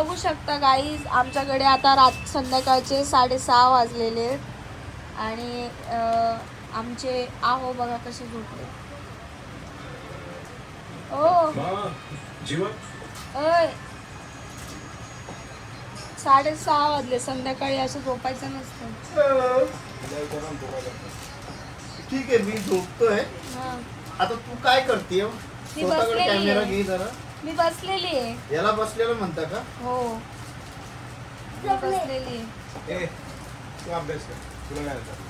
बघू शकता गाईज, आमच्याकडे आता संध्याकाळचे 6:30 वाजलेले आहेत आणि आमचे आहो बघा कसे झोपले. ओ ओय 6:30 वाजले, संध्याकाळी असं झोपायचं नसतं. ठीक आहे मी झोपतोय. हा. आता तू काय करते? मी स्वतःकडे बसलेली कॅमेरा आहे. घे जरा. मी बसलेली आहे. याला बसलेलं म्हणता का? हो मी बसलेली आहे. तू अभ्यास कर. तुला काय होतं?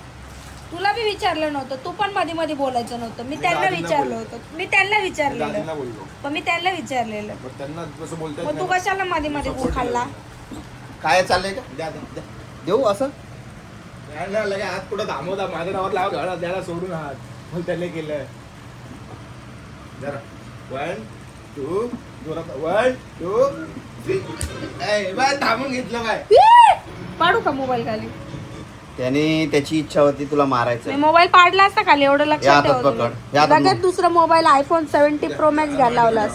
तुला बी विचारलं नव्हतं, तू पण मध्ये मध्ये बोलायचं नव्हतं. मी त्यांना विचारलं होतं, मी त्यांना विचारलेलं, पण मी त्यांना विचारलेलं. त्यांना कसं बोलतात? मग तू कशाला मध्ये मध्ये खाल्ला? काय चाललंय का? देऊ असं लगे हात कुठं थांबवता माझ्या नावात लाव घरात द्यायला सोडून हात मग त्याने केलंय. जरा 1 2 जोरात 1 2 3 बाय थांबून घेतलं बाय. पाडू का मोबाईल खाली? त्याने त्याची इच्छा होती तुला मारायचं. मी मोबाईल पाडला असता खाली, एवढं लक्षात ठेव तुम्ही. या हातात लगेच दुसरा मोबाईल iPhone 70 Pro Max घ्यायला लावलास.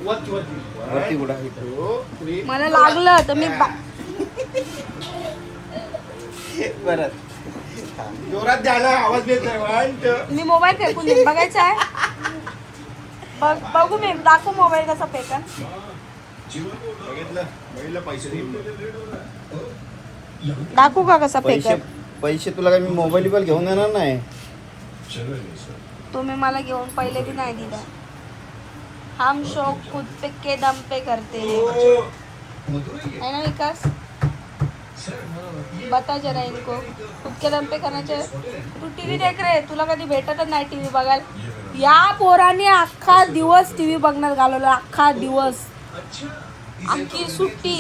वरती कुठं मला लागलं तर मी परत जोरात द्यायला आवाज देत नाही. मी मोबाईल फेकून देईन, बघायचं आहे. बघू मी दाखवू मोबाईल कसा फेकन. बघितलं पैसे दाखवू का कसा फेकन? पैसे तुला काय मी मोबाईल घेऊन येणार नाही. तुम्ही मला घेऊन पहिले भी नाही दिला. हम शौक खुद पे के दम पे करते है ना विकास? बता जरा इनको, खुद के दम पे करना चाहिए. तू टीव्ही देख रे, तुला कधी भेटतच नाही टीव्ही बघायला. या पोराने अख्खा दिवस टीव्ही बघण्यात घालवला, अख्खा दिवस, अख्खी सुट्टी.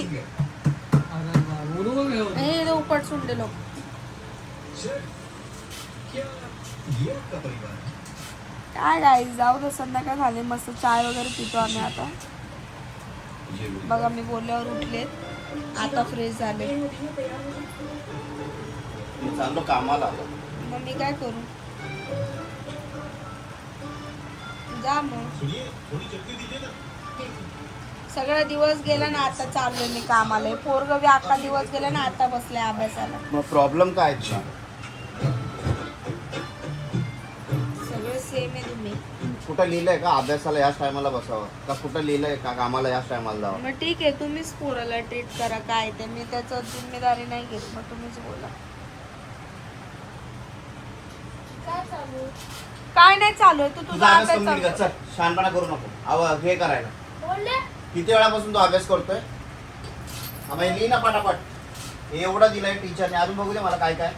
हे उपट सुंडे लोक. काय गाईस, जाऊ दे, संध्याकाळ झाले, मस्त चाय वगैरे पितो आम्ही आता. बघा मी बोलल्यावर उठले, आता फ्रेश झाले. चाललो कामाला. मग मी काय करू? जा मग. सगळा दिवस गेला ना, आता चाललोय मी कामाला. पोरग बी अख्खा दिवस गेला ना, आता बसलाय अभ्यासाला. मग प्रॉब्लेम काय आहे? सगळं सेम आहे तुम्ही. कुठं लिहिलंय का अभ्यासाला याच टायमाला बसावं, का कुठं लिहिलंय का कामाला याच टायमाला जावं? मग ठीक आहे, तुम्हीच पोराला ट्रीट करा. काय ते मी त्याचं जिम्मेदारी नाही घेत. मग तुम्हीच बोला. काय नाही चालू आहे, तू तुझा अभ्यास कर. शहाणपणा करू नको. हे करायला किती वेळापासून तू अभ्यास करतोय? लिही ना पटापट. हे एवढा दिलाय टीचरने, अजून बघू दे मला काय काय.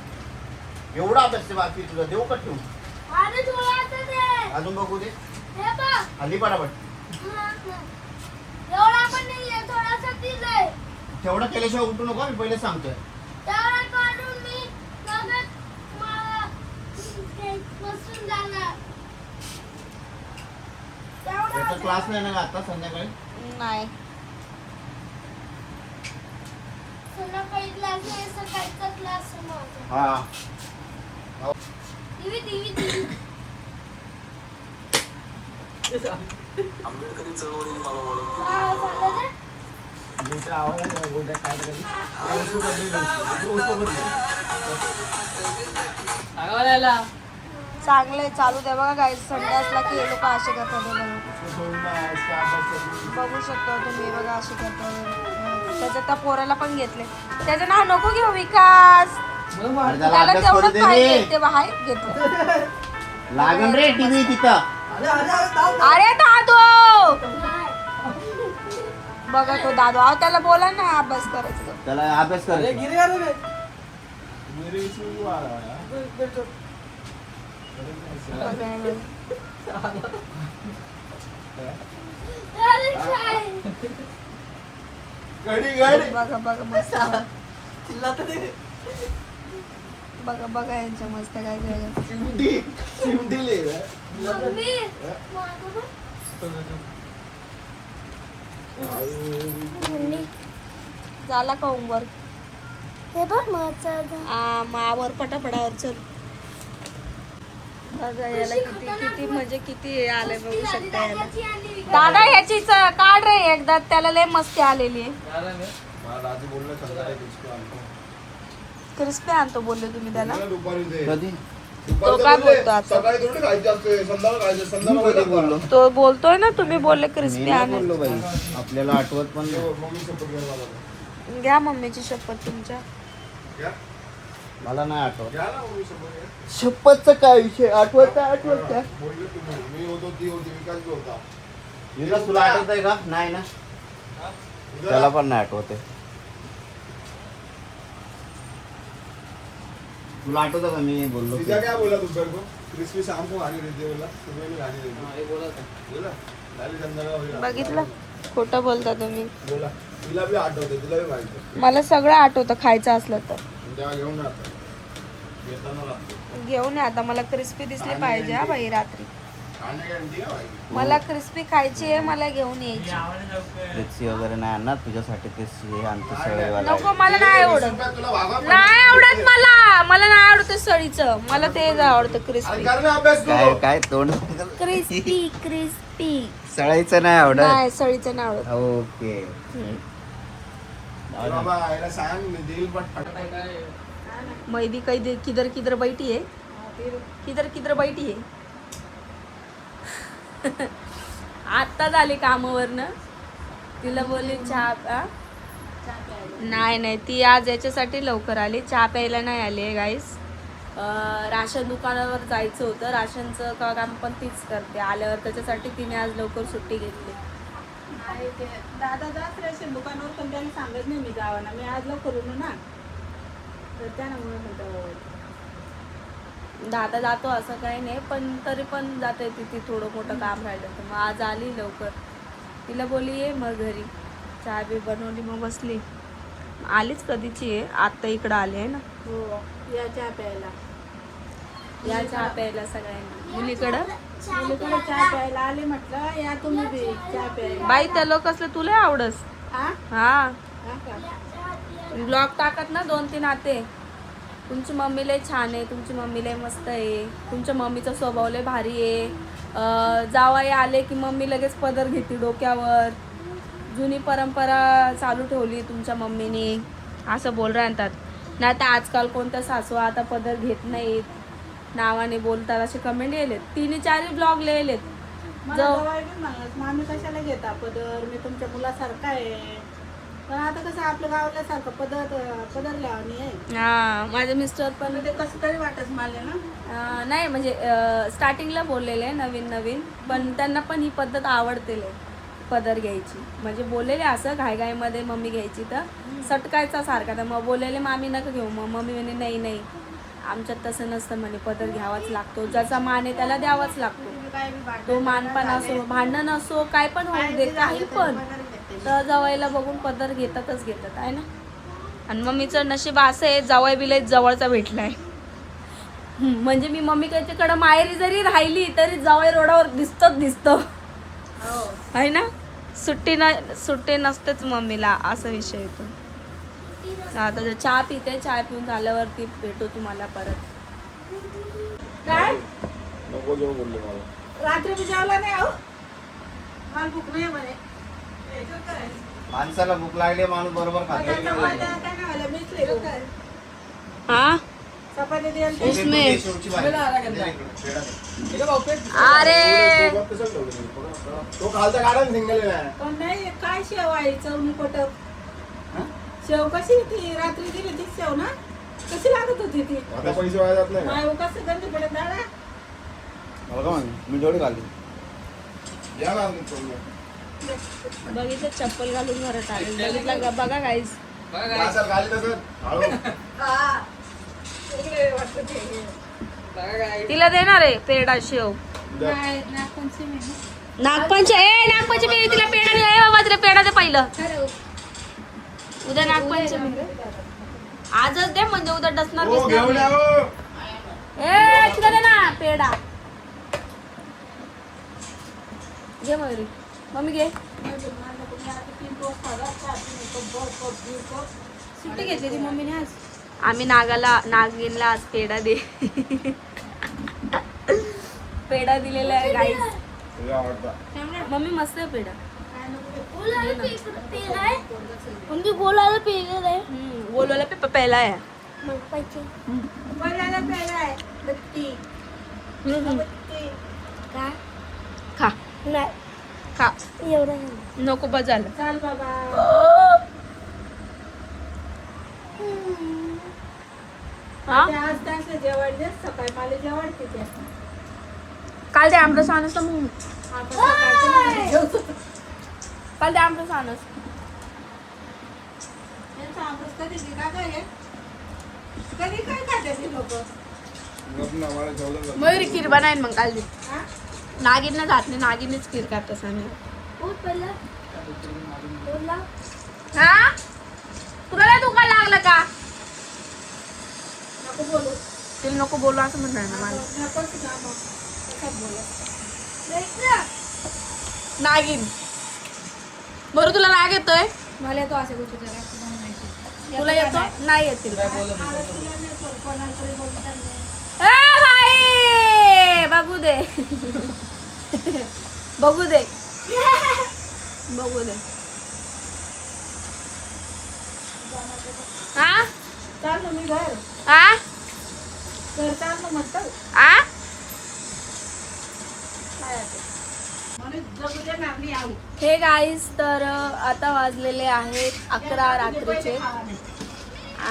एवढा अभ्यास बाकी तुझा, देऊ का ठेवू? अजून बघू दे. हल्ली पटापट. तेवढं केल्याशिवाय उठू नको, मी पहिले सांगतोय. क्लास नाही ना आता संध्याकाळी? नाही. हा चांगले चालू द्या. बघा गाईस, संडे असला की हे लोक असे करतात. बघू शकता तुम्ही, बघा असे करतात. त्याच्यात त्या पोराला पण घेतले. त्याचं नाव नको घेऊ विकास, त्याला तेवढंच पाहिजे ते बाहेर घेतो. लागन रे टीव्ही तिथं. अरे दादू, बघा तो दादू. अहो त्याला बोला ना अभ्यास करायचं. त्याला अभ्यास करायचा. बघा बघा मस्त. बघा बघा यांच्या मस्त काय काय. झाला का होमवर्क? हे बघ माझं मावर पटापटावर चल. बघा याला किती किती म्हणजे किती हे आलंय बघू शकता याला. दादा ह्याचीच काढ रे एकदा, त्याला लय मस्ती आलेली आहे. मला राजू बोललो संध्याकाळी क्रिस्पी आणतो. क्रिस्पी आणतो बोलले तुम्ही त्याला. दुपारी ते. कधी तो काय बोलतो आता? सकाळी थोडी खायची असते, संध्याकाळी खायचं. संध्याकाळी बोललो तो बोलतोय ना तुम्ही बोलले मी क्रिस्पी नाही आण. बोललो बाई, आपल्याला आठवत पण नाही. मम्मी सोबत घ्या मला. घ्या मम्मीची शपथ तुमच्या. घ्या. मला नाही आठवत. घ्या ना मम्मी सोबत घ्या. शपथचा काय विषय आठवत आठवत बोलले तुम्ही. मी होतो, ती होती, विकास बी होता. विलास तुला आठवत आहे का? नाही ना, त्याला पण नाही आठवत आहे. तुला आठवतं का मी बोललो सीधा क्या बोला तुम मेरे को? क्रिस्पी शाम को खाने देते बोला, सुबह में खाने देते. बोला डाली संध्याकाळ होईल. बघितलं खोटं बोलता तुम्ही. बोला तिला बी आठवते, तुला बी माहिती. मला सगळं आठवतं खायचं असलं तर. तेव्हा घेऊन राहतात. येताना लागतो. घेऊन या आता. मला क्रिस्पी दिसली पाहिजे हा बाई रात्री. खाणे गॅरंटी का भाई? मला क्रिस्पी खायची आहे, मला घेऊन यायची. मिरची वगैरे नाही आणणार तुझ्यासाठी, ते हे आणतो सगळेवाला. नको मला नाही आवडत. तुला वागा पण- नाही आवडत मला नाही आवडत ते सळीचं. मला तेच आवडतं अरे क्रिस्पी. कर ना अभ्यास काय तू. काय तोंड क्रिस्पी क्रिस्पी. सळायचं नाही आवडत. नाही सळीचं नाही आवडत. ओके. अरे बाबा याला सांग मी देईल पण मैदी काही किधर किधर बैठी है, किधर किधर बैठी है. आत्ता झाली कामावरनं. तिला बोलली चहा. नाही ती आज याच्यासाठी लवकर आली, चहा प्यायला नाही आली आहे गाईस. राशन दुकानावर जायचं होतं. राशनचं काम पण तीच करते. आल्यावर त्याच्यासाठी तिने आज लवकर सुट्टी घेतली. दादा जात रेशन दुकानावर, पण त्याला सांगत नाही मी जावा ना, मी आज लवकर येऊ ना, तर त्यामुळे म्हणतो दादा जातो असं काही नाही, पण तरी पण जाते ती थोडं मोठं काम राहिलं तर. मग आज आली लवकर. तिला बोलली ये मग घरी. चहा बी बनवली मग बसली. आलीच कधीची आहे, आत्ता इकडं आली आहे ना. हो या चहा प्यायला. या चहा प्यायला सगळ्यांना मुलीकडं. मुलीकडे चहा प्यायला आले, म्हटलं या तुम्ही बी चहा प्यायला. बाई त्या लोक असलं तुला आवडस. हा हा हा का? ब्लॉग टाकत ना 2-3 आते. तुमची मम्मी लय छान आहे, तुमची मम्मी लय मस्त आहे, तुमच्या मम्मीचा स्वभाव लय भारी आहे. जावाई आले की मम्मी लगेच पदर घेते डोक्यावर. जुनी परंपरा चालू ठेवली तुमच्या मम्मीने, असं बोल राहतात. नाही तर आजकाल कोणत्या सासू आता पदर घेत नाहीत, नावाने बोलतात असे कमेंट येलेत. 3-4 ब्लॉग लिहिलेत. मला जवळ बी म्हणलं मामी कशाला घेता पदर, मी तुमच्या मुलासारखा आहे. पण आता कसं आपल्या गावाल्यासारखं पदर लावणी आहे. हा माझे मिस्टर पण पण ते कसं तरी वाटत मला ना. नाही म्हणजे स्टार्टिंगला बोललेले नवीन पण त्यांना पण ही पद्धत आवडते पदर घ्यायची. म्हणजे बोललेले असं घाईमध्ये मम्मी घ्यायची तर सटकायचा सारखा. तर मग बोललेले मामी नका घेऊ. मग मम्मी म्हणे नाही आमच्यात तसं नसतं म्हणे, पदर घ्यावाच लागतो. ज्याचा मान आहे त्याला द्यावाच लागतो. काय बी वाटत तो मानपण असो, भांडण असो, काय पण होऊ दे, काही पण. तर जावायला बघून पदर घेतात आहे ना. आणि मम्मीचं नशीब असं आहे, जावाई बिले जवळचा भेटलाय. म्हणजे मी मम्मीकडे माहेरी जरी राहिली तरी जावाई रोडावर दिसतं आहे ना. सुट्टी नसतेच मम्मीला, असा विषय येतो. आता चहा पिते, चहा पिऊन झाल्यावरती भेटू तुम्हाला परत. काय नको जेव्हा बोलले मला. रात्री मी जेवला नाही अहो, मला भूक नाही म्हणे. माणसाला भूक लागली माणूस बरोबर खातो. काय नाही व्हायला मीच लेकरू काय. हा चपाती द्यायला उसमें शेवची भाजी. अरे सोबत कसं ठेवलं मी? तो खालचा काढा सिंगल आहे. पण नाही काय शेव आहे चवणी पटक. शेव कशी ती रात्री दिली ती शेव ना, कशी लागत होती ती. आता पैसे वाया जात नाही का? माय कसं गंज पडत दादा. मला का म्हणे मी जेवढी खाल्ली. या ना तुम्ही सोडून. बघितलं चप्पल घालून घरात आले. बघितलं का? बघा गाईस. असं खाली तसं हळू. हा. इकडे वाटतं ते. तिला देणार आहे पेढा शेव. नाही, नागपंचमी आहे ना. नागपंचमी तिला पेढा दे बाबा, तिला पेढा दे पहिलं. उद्या नागपंचमी. आजच दे म्हणजे उद्या डसणार हो, घेऊन या बिसणार. हो. तिला दे ना पेढा. घे मयुरी, मम्मी घे. सुट्टी घेतली ती मम्मीने आज. आम्ही नागिनला आज पेढा दे. पेढा दिलेला आहे गाईस. तुला आवडता मम्मी मस्त आहे पेढा. बोलायला पेलं आहे बोलवला पे पहिला आहे. पहिल्याला पहिला आहे बत्ती बत्ती. का खा नाही खा एवढं नाही. नको बजाल. चाल बाबा. हा ते आज त्यांचं जेवण दे सकाळी मला जेवण तिथे. काल ते आमरस आणस मग आता सकाळचं मी जेवतो. काल ते आमरस आणस. यांचं आमरस कधी दिला काय आहे? कधी काय खाते ती लोक? मयुरी खीर बनाईन मग काल ती. हा? नागिनला जात नाही, नागिनच खीर करत आम्ही. पहिला बोलला हा तुला नाही दुखा लागलं का? नको बोलू. तिला नको बोलू असं म्हणणार ना मला. नकोच ना मग. कशात बोलत? नागिन बरं तुला राग येतोय? मला येतो असे गोष्टी करायला, तुम्हाला माहिती. तुला येतो? नाही येतील. मला तुला नाही बोल, कोणाला तरी बोलतात नाही. भाई बघू दे बघू दे बघू दे. हा चाल ना मी घर. हा घर चाल ना म्हणतो. आ काय आहे ते? म्हणून जगू दे ना मी आऊ. हे गाईस तर आता वाजलेले आहेत 11 रात्रीचे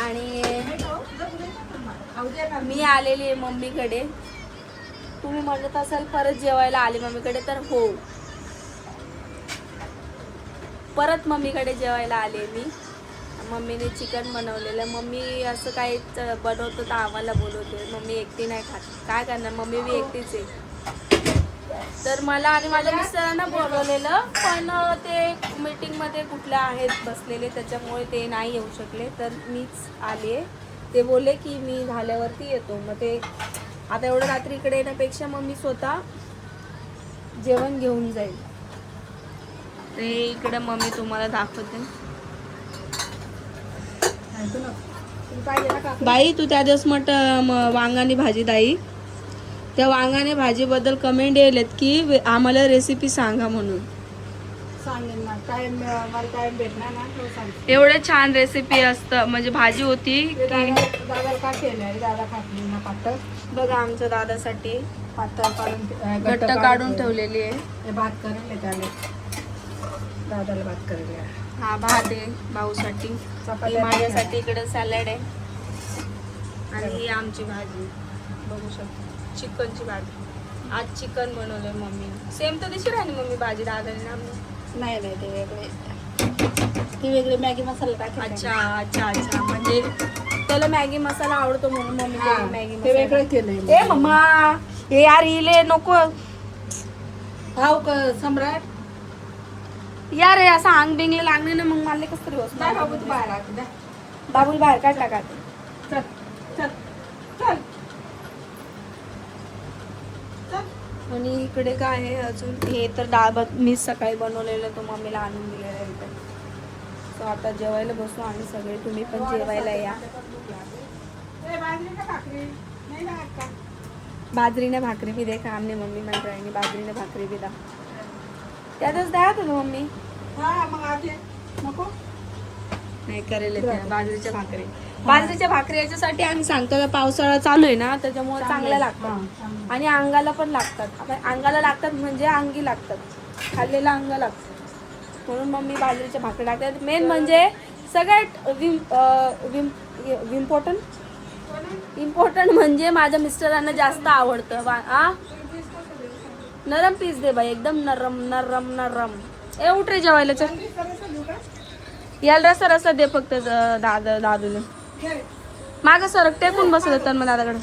आणि खाऊ दे ना. मी आलेली आहे मम्मीकडे. तुम्ही म्हणत असाल परत जेवायला आले मम्मीकडे, तर हो परत मम्मीकडे जेवायला आले मी. मम्मीने चिकन बनवलेलं. मम्मी असं काही बनवतं तर आम्हाला बोलवते. मम्मी एकटी नाही खात, काय करणार, मम्मी बी एकटीच आहे. तर मला आणि माझ्या मिस्टरांना बोलवलेलं, पण ते मीटिंगमध्ये कुठल्या आहेत बसलेले, त्याच्यामुळे ते नाही येऊ शकले. तर मीच आले. ते बोलले की मी झाल्यावरती येतो. मग ते आता एवढं रात्री इकडे येण्यापेक्षा मग मी स्वतः जेवण घेऊन जाईल. ते इकडे मम्मी तुम्हाला दाखवते. बाई तू त्या दिवस वांगाने भाजी दाई, त्या वांगाने भाजीबद्दल कमेंट येलेत की आम्हाला रेसिपी सांगा म्हणून. सांगेन ना. टाइम मला टाइम भेटणार ना तो सांगते. एवढे छान रेसिपी असतं, म्हणजे भाजी होती ते की दादाला का केलंय? दादा खातली ना पातळ. बघा आमच्या दादासाठी पातळ काढून घट्ट काढून ठेवलेली आहे. हे भात करेल त्याला. दादाला भात करेल. हा भात आहे भाऊसाठी. चपाती हे माझ्यासाठी इकडे सॅलड आहे आणि ही आमची भाजी बघू शकतो, चिकनची भाजी. आज चिकन बनवलंय मम्मीने. सेम तर दिसू राहिली मम्मी भाजी दादाने ना. नाही नाही ते वेगळे. ती वेगळी मॅगी मसाला टाकेल. अच्छा अच्छा अच्छा, म्हणजे त्याला मॅगी मसाला आवडतो म्हणून मम्मी हा, मॅगी ते वेगळं मसाला. केलंय. ए मम्मा हे यार इले नको हाव का सम्राट? यार हे असं अंग बिंगले लागणे ना, मग मला कसं तरी होत नाही बाबू तू बाहेर आत जा. बाबूल बाहेर काढ टाका. चल चल चल चल. आणि इकडे काय आहे अजून, हे तर डाळ भात मी सकाळी बनवलेलं, तो मम्मीला आणून दिलेला आहे इथे. सो आता जेवायला बसू आम्ही सगळे. तुम्ही पण जेवायला या. ए, बाजरी का भाकरी? नाही ना अक्का. बाजरीने भाकरी भी देखा हमने, मम्मी म्हण राहिली बाजरीने भाकरी भी दा. त्यातच द्या तुला मम्मी. हा मग आते नको. नाही करेल ते बाजरीच्या भाकरी. बाजरीच्या भाकरी याच्यासाठी आम्ही सांगतो का पावसाळा चालू आहे ना, त्याच्यामुळे चांगल्या लागतात आणि अंगाला पण लागतात. आपण अंगाला लागतात म्हणजे अंगी लागतात, खाल्लेलं अंग लागतं, म्हणून मम्मी बाजरीच्या भाकरी टाकतात. मेन म्हणजे सगळ्यात इम्पॉर्टंट म्हणजे माझ्या मिस्टरांना जास्त आवडतं नरम पीस दे बाई, एकदम नरम नरम नरम. ए उठ रे जेवायला चल. याला रसा रसा दे फक्त दादूला. मागं सरक टेकून बसलं तन्मय दादाकडे.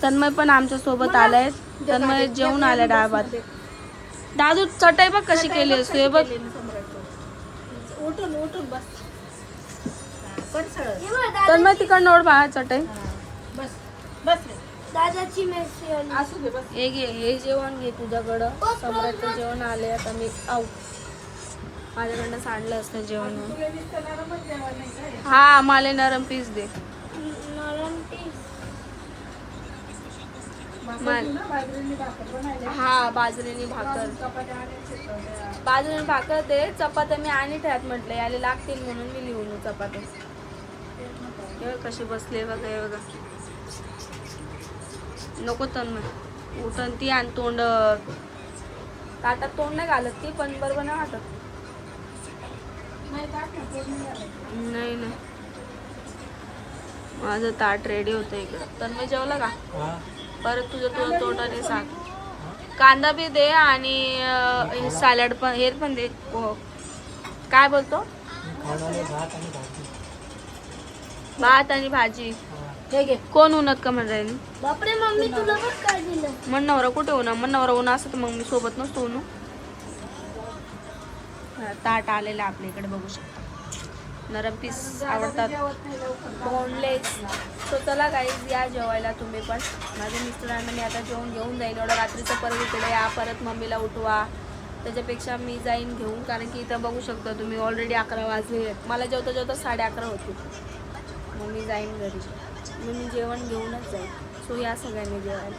तन्मय पण आमच्या सोबत आलाय. तन्मय जेवून आलाय डाळ भात. दादू चटई बघ कशी केली असते बघ. उठून उठून बस. पण सरळ तन्मय तिकडनं ओढ बाहेर चटई. बस बस रे. दादाची मेसी असू दे बस. हे घे, हे जेवण घे तुझ्याकडं. सम्राटचं जेवण आले आता. मी आऊ माझ्याकडनं सांडलं असतं जेवण. तुला नुसतं नरमच जेवण नाही काय? हा मला नरम पीस दे. नरम पीस भाकर घेऊ ना, बाजरीची भाकर बनायला. हा बाजरीनी भाकर, चपात्या आणायच्या होत्या. बाजरीनी भाकर दे, चपात्या मी आणि ठेवात म्हटलं याले लागतील म्हणून मी लिहून येऊ चपात्या. हे बघ कशी बसले बघा, हे बघा. नको तन्मय, उठन ती आणि तोंड ताटात तोंड नाही घालत ती, पण बरोबर नाही वाटत. नाही टाक ना, पोट नाही घालायचं. नाही नाही, माझं ताट रेडी होतं इकडं. तन्मय जेवला का? परत तुझं तोंडाने सांग. कांदा बी दे आणि सॅलड पण, हे पण दे. काय बोलतो? भात आणि भाजी. हे घे. कोण उन्हात का म्हणजे? बापरे मम्मी तुला पण काय दिलं? मन नवरा कुठे उन्हा? मन नवरा उन्हा असं तर मग मी सोबत नसतो उन्हू. ताट आलेलं आपल्या इकडे बघू शकता. नरम पीस आवडतात, जेवत नाही लवकर. बोनलेस. तो चला गाईज या जेवायला तुम्ही पण. माझ्या मिस्टरांना मी आता जेवण घेऊन जाईन. एवढं रात्रीचं परत इकडे या, परत मम्मीला उठवा. त्याच्यापेक्षा मी जाईन घेऊन, कारण की इथं बघू शकता तुम्ही ऑलरेडी 11 वाजले. मला जेवता जेवता 11:30 होती. मग मी जाईन घरी, मग मी जेवण घेऊनच जाईन. सो या सगळ्यांनी जेवायला.